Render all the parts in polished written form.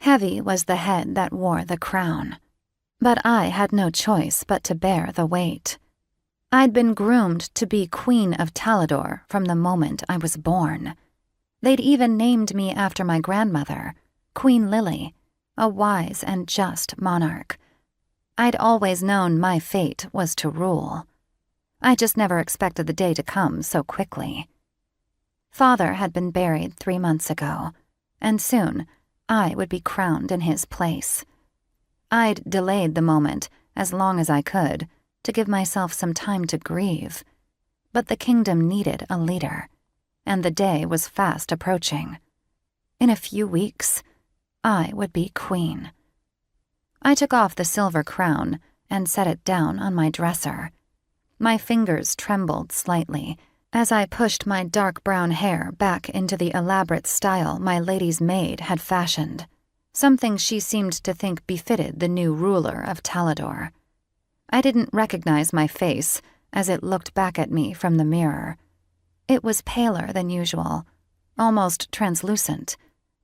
Heavy was the head that wore the crown, but I had no choice but to bear the weight. I'd been groomed to be Queen of Talador from the moment I was born. They'd even named me after my grandmother, Queen Lily, a wise and just monarch. I'd always known my fate was to rule. I just never expected the day to come so quickly. Father had been buried 3 months ago, and soon I would be crowned in his place. I'd delayed the moment as long as I could to give myself some time to grieve, but the kingdom needed a leader, and the day was fast approaching. In a few weeks, I would be queen. I took off the silver crown and set it down on my dresser. My fingers trembled slightly as I pushed my dark brown hair back into the elaborate style my lady's maid had fashioned, something she seemed to think befitted the new ruler of Talador. I didn't recognize my face as it looked back at me from the mirror. It was paler than usual, almost translucent,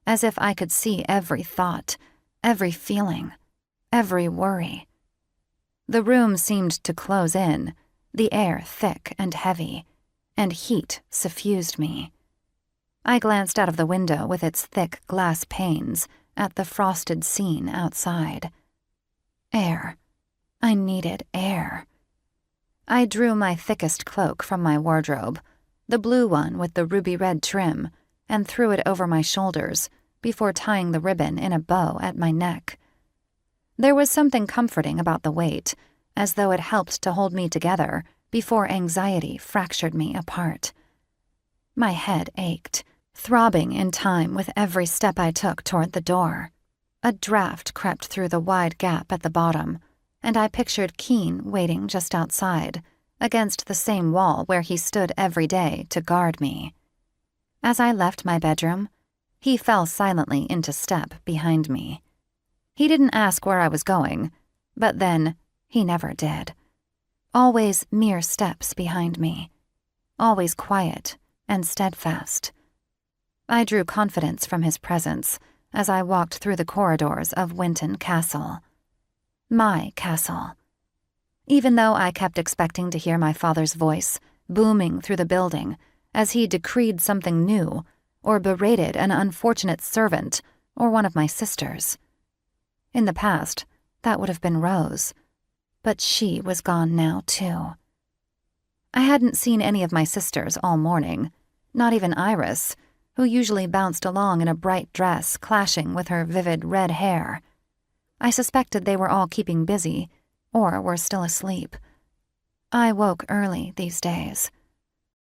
as if I could see every thought, every feeling, every worry. The room seemed to close in, the air thick and heavy, and heat suffused me. I glanced out of the window with its thick glass panes at the frosted scene outside. Air. I needed air. I drew my thickest cloak from my wardrobe, the blue one with the ruby-red trim, and threw it over my shoulders before tying the ribbon in a bow at my neck. There was something comforting about the weight, as though it helped to hold me together before anxiety fractured me apart. My head ached, throbbing in time with every step I took toward the door. A draft crept through the wide gap at the bottom, and I pictured Keane waiting just outside, against the same wall where he stood every day to guard me. As I left my bedroom, he fell silently into step behind me. He didn't ask where I was going, but then he never did. Always mere steps behind me, always quiet and steadfast. I drew confidence from his presence as I walked through the corridors of Winton Castle. My castle. Even though I kept expecting to hear my father's voice booming through the building as he decreed something new or berated an unfortunate servant or one of my sisters. In the past, that would have been Rose, but she was gone now too. I hadn't seen any of my sisters all morning, not even Iris, who usually bounced along in a bright dress clashing with her vivid red hair. I suspected they were all keeping busy, or were still asleep. I woke early these days.